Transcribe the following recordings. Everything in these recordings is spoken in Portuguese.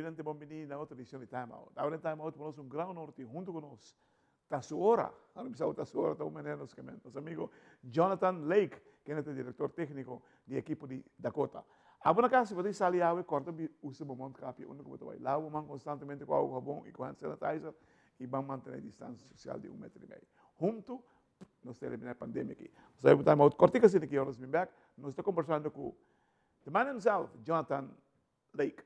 televidente bombini na outra edição de Time Out. Agora em Time Out, nós um grão norte junto conosco. Tá sua hora, ano passado tá sua hora, tá menos que nosso amigo Jonathan Lake, que é o diretor técnico do equipo de Dakota. Agora caso você sair a corta usa bom monte capi, onde você vai lá, vamos constantemente com água bom e com hand sanitizer e vamos manter a distância social de 1,5 metro. Junto, nós terminamos a pandemia aqui. Nós vamos Time Out, cortica assim aqui, nós vamos back, nós estamos conversando com the man himself, Jonathan Lake.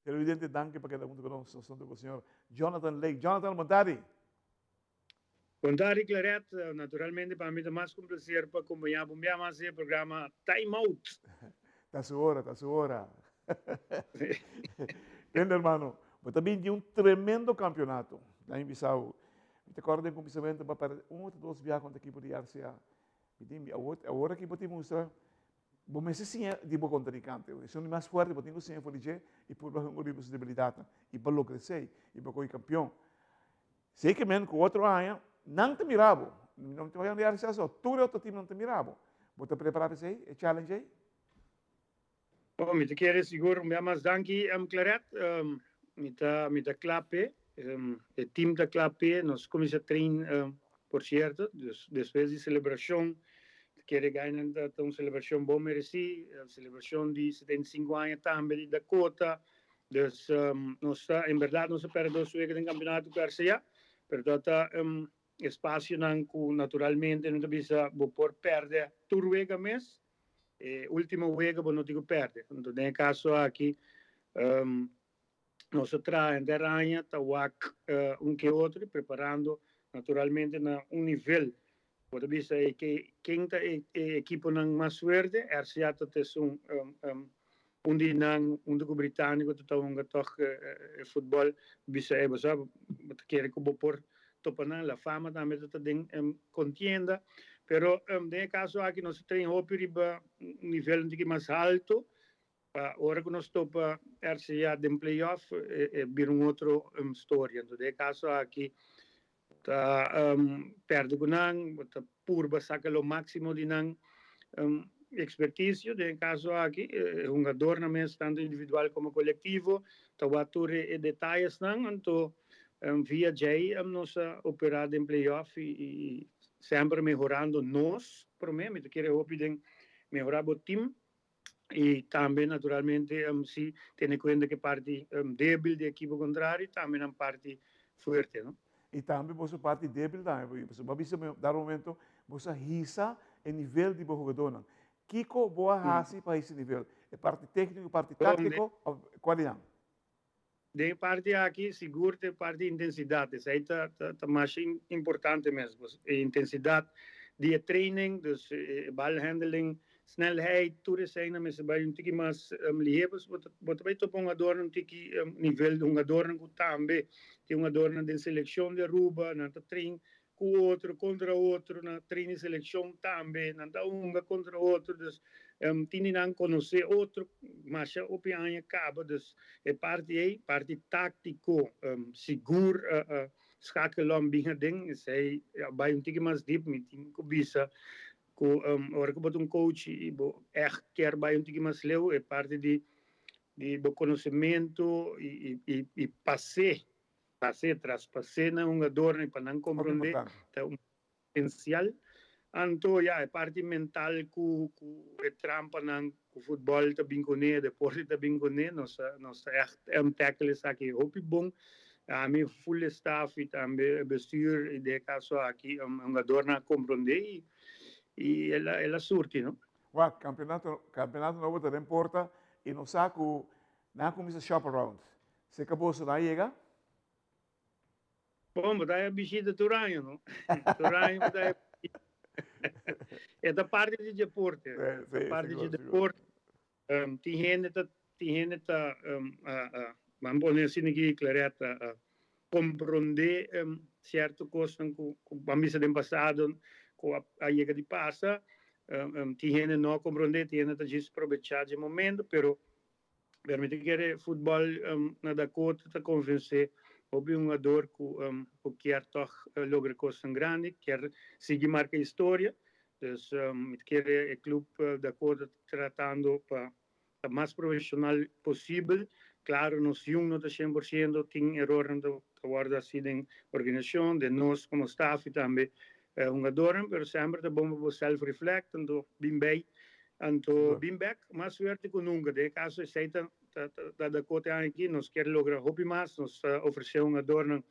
Televidente, danke para cada um de nós, nós com o senhor Jonathan Lake. Jonathan, boa tarde. Boa tarde, Claret. Naturalmente, para mim é mais um prazer para acompanhar mais esse programa Time Out. Está sua hora, está sua hora. Entende, irmão? Mas também de um tremendo campeonato lá em Bissau. Me recordo com o pensamento para ou dois viagens contra a equipe de RCA. Agora que você mostra, bom, mas sim é de bom contrincante. Isso é mais forte, porque tenho sim feliz e por baixo um de possibilidade e para lo crescer e para ser campeão. Sei que mesmo com outro ano não te mirava, não te vai andar só. Tudo outro time não te mirava. Você preparar para isso? É challenge aí? Bom, me te quero seguro, me amas danke Claret. Me te clape, o time da clape, nós começamos a treinar, por certo, depois de celebração. Quero ganhar uma celebração bom mereci, a celebração de 75 anos também de Dakota. Então, nós em verdade nós perdemos 2 vezes no campeonato do RCA, portanto, espaço naturalmente não precisa por perder 2 vezes mês, último vez não digo perder. Então, nesse caso aqui, nós traemos de ranha, que outro, preparando naturalmente na nível. Pode dizer que quem está equipo mais verde, RCA tem um britânico que está futebol, bisa sabe, quer que por topana la fama também está em contienda, pero nesse caso aqui nós temos um nível mais alto. Agora que nós topa RCA de playoff, é outra história. Então, nesse caso aqui perde com nang, purba saca o máximo de nang expertise. De caso aqui, um jogador na mesa tanto individual como coletivo, tawature e detalhes nang, então via Jay nós operado em playoff e sempre melhorando nós, por mim, me quero ouvir melhorar o time. E também, naturalmente, se tem em conta que parte débil da equipe contrária, também a parte forte, não? E também você parte débil também, você vai dar um momento, você risa em nível de jogador. Kiko boa rasa para esse nível? É parte técnico, parte tático, qual é? De parte aqui, seguro, de parte intensidade. Isso aí está mais importante mesmo. A intensidade de training, ball handling, snelheid, toeren zijn, mas bij een tiki mas liefs, wat bij top een adorno een tiki nível een adorno com tambe, die een adorno de seleção de Aruba, na ta train com outro contra outro, na train seleção tambe, na ta unga contra outro, dus tini não conhecer outro, mas já opianha cabo, dus é parte tático, seguro, schakelom binnen ding, zij bij een tiki mas diep met tien kubisa. Ora que boto coach e echt quer bij um mas leu é parte de conhecimento e traspasser na adorno para não compreender um potencial. Então, é parte mental que trampa não o futebol tá binconé, deporte tá binconé, nossa echt tackle aqui hopi bom. A mim full staff e também bestuur e de caso aqui adorno compreender e ela surti, no? Wa, campeonato novo te importa e no saco na começa shop around. Se acabou se daí chega? Bom, daí a visita Turanho, no? Turanho daí é da parte de deporte, da parte de deporte. Tem gente vamos pôr assim aqui clareta compreender certo coisa que vamos dizer no passado com a chega de passa, tinha não compreender, tinha não just aproveitar de momento, pero permite que o futebol na Dakota te convencer, houve um jogador que quer toch lograr coisas grandes, quer seguir marca história, então quer o clube Dakota tratando para o mais profissional possível. Claro, nós não está 100%, tem erro na guarda assim da organização, de nós como staff e também jogadores, pero sempre é bom para self-reflect, então bem bem, então bem back, mais forte que nunca. De caso sei da Dakota aqui, nós queremos lograr hobby mais, nós oferecemos jogadores,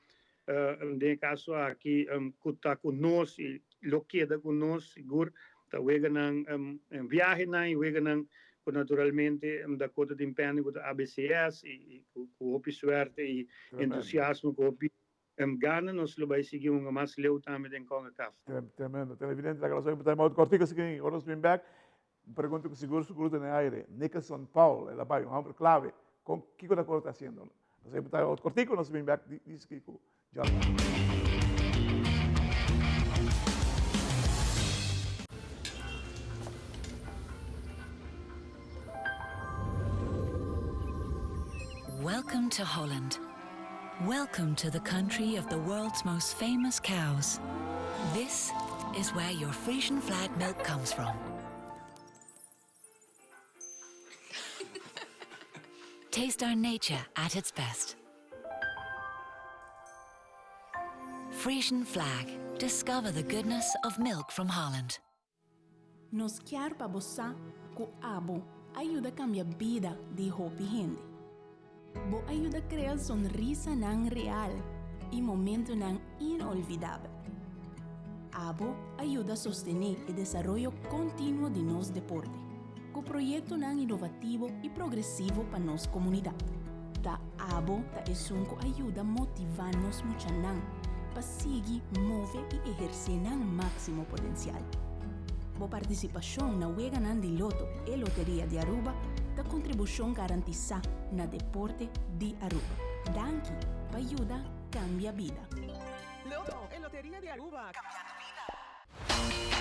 de caso aqui que está conosco e lo queda conosco, seguro, está vegando viagem na e vegando naturalmente Dakota tem pena com a ABCS e com hobby suerte e entusiasmo com hobby. Gana nós lo vai seguir mais leu também tem com a CAF. Tremendo, é evidente que nós vamos ter muito cortico seguinte, agora nós vem back. Pergunto que seguro tem aire. Nicholson Paul, ela vai homem clave. Com que coisa está fazendo? Nós vamos ter outro cortico, nós vem back diz que já. Welcome to Holland. Welcome to the country of the world's most famous cows. This is where your Frisian flag milk comes from. Taste our nature at its best. Frisian flag. Discover the goodness of milk from Holland. Nos quer para você que abo ajuda a cambiar a vida de hopi gente. Bo ajuda a criar sonrisa não real e momento não inolvidável. Abo ajuda a sostener o desenvolvimento contínuo de nosso deporte, com projeto não inovativo e progressivo para nossa comunidade. Da Abo da esunco ajuda a motivar-nos muito para seguir, mover e exercer o máximo potencial. Bo participação na Wega de Loto e Loteria de Aruba da contribuição garantizada na deporte de Aruba. Danke, para ajudar cambia vida. Loto e Loteria de Aruba. Cambiando vida.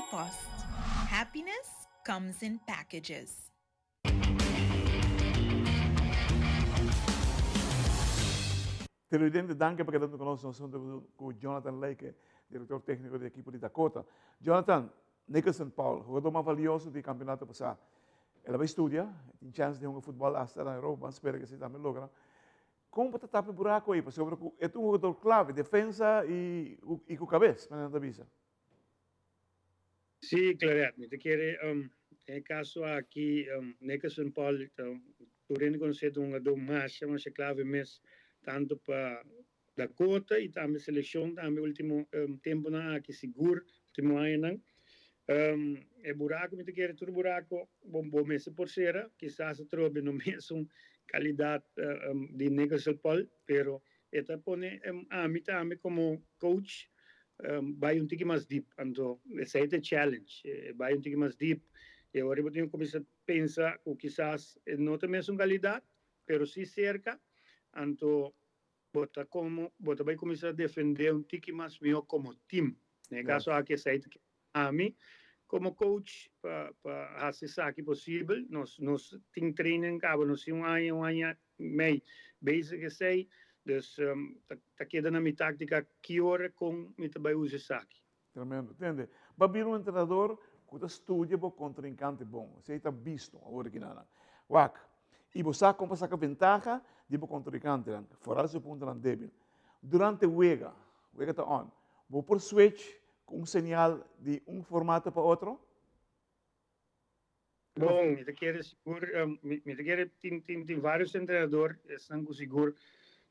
ePost. Happiness comes in packages. Televidente, danke perché tanto conosco con Jonathan Lake, direttore tecnico dell'equipe di Dakota. Jonathan, Nicholson Paul, jogador mais valioso do campeonato passado. ela vai estudar, tem chance de jogar futebol hasta na Europa, espero que se também logra. Como para tapar o buraco aí? Porque é um jogador clave, defesa e com cabeça, na visa. Sí, claro. Me quiere, en caso aqui, neka São Paulo, tu rende conceito do mas é clave mesmo, tanto para Dakota e também seleção, também último tempo na aqui seguro, último ano. É buraco, me quiere tudo buraco, bom mês por ser, quizás se trobe no mesmo qualidade de neka São Paulo, pero esta pone a mim também como coach, vai tique mais deep, então esse é o challenge, vai tique mais deep. E agora eu tenho que começar a pensar que quizás não tem a mesma qualidade, mas se cerca, então bota vai começar a defender tique mais melhor como time. No caso aqui sei que a mim como coach para fazer isso aqui possível, nós tem treino cabo, nós um ano meio, basic que sei. Dus tá quedando na minha tática que hora com me também usa isso aqui. Tremendo, entende? Mas vir um treinador que estuda para contrincante bom, você está visto agora que nada. Wak, e você como saca ventaja de para contrincante, fora seu ponto não débil. Durante o jogo está on, vou por switch com sinal de formato para outro? Bom, me quer seguro, me quer tem vários treinadores, estão seguro.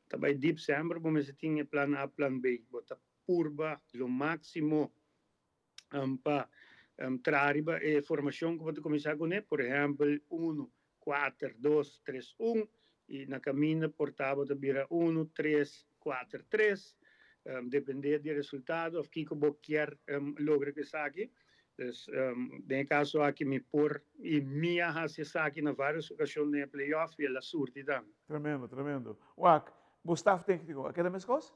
Também deep sempre, mas você tinha plano A, plano B. Bota curva, o máximo para trazer a formação que você começar com ele. Por exemplo, 1, 4, 2, 3, 1. E na caminho portava de vira 1, 3, 4, 3. Depender do resultado, o que você quer lograr que saque. Então, no caso aqui, me pôr e minha raça saque na várias ocasiões no playoff e ela surte também. Tremendo, tremendo. Wak, o staff técnico, aqui é a mesma coisa?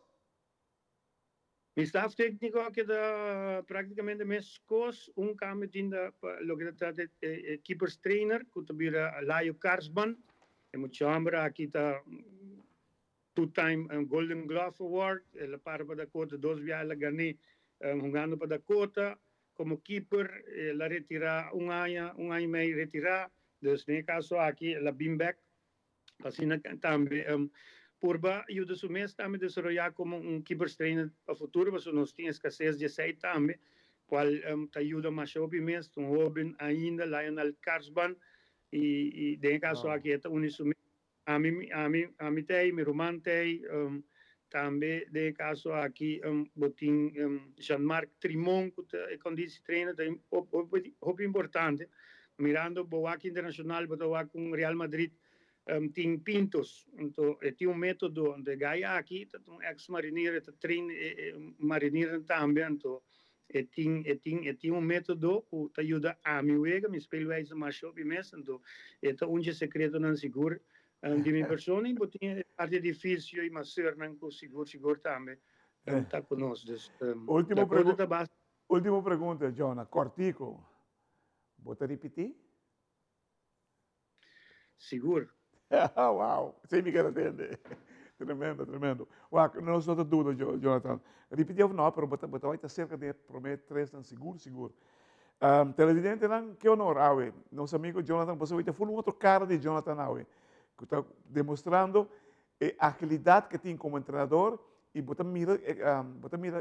O staff técnico aqui é praticamente a mesma coisa. Cambio tinha lo que trata de keepers trainer, que também Laio Karsman. É muito chambra aqui está two-time Golden Glove Award. Ela para para Dakota, 2 vezes ela ganhou jogando para Dakota. Como keeper, ela retira ano e meio retirar. Então, no caso aqui, ela bem back. Assim também Purba ajuda o mês também a desenvolver como keeper trainer para o futuro, mas nós temos escassez de sei também, qual te ajuda mais o mês, Robin ainda, Lionel Karsban, e de caso aqui é o único mês. A mim tem, meu irmão tem, também de caso aqui, botin Jean-Marc Trimon, que é condição trainer, é muito importante, mirando o aqui internacional, o com Real Madrid, tem Pintos, então tem método de Gaia aqui, um ex-marinier, treina marinier também, então tem método que ajuda a mim ver, me espelho isso mais sobre mesmo, então é um segredo não seguro de minha pessoa, e tem parte difícil e mais ser não seguro também está conosco. Última pergunta, Jonah, cortico, bota repetir? Seguro. Uau, sem me quer entender. Tremendo, tremendo. Uau, não sou de dúvida, Jonathan. Repetiu não, mas vai estar cerca de prometer 3 anos, seguro. Televidente, que honor, Aue. Nosso amigo Jonathan, você vai ter um outro cara de Jonathan Aue, que está demonstrando a agilidade que tem como treinador e você mira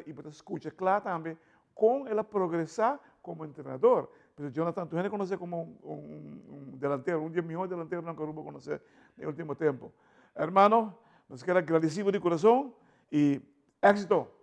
e você escuta claro também com ela progressar como treinador. Pero Jonathan, tu gente conoce como un delantero, un melhor delantero que Aruba conoce en el último tiempo. Hermano, nos queda agradecido de corazón y éxito.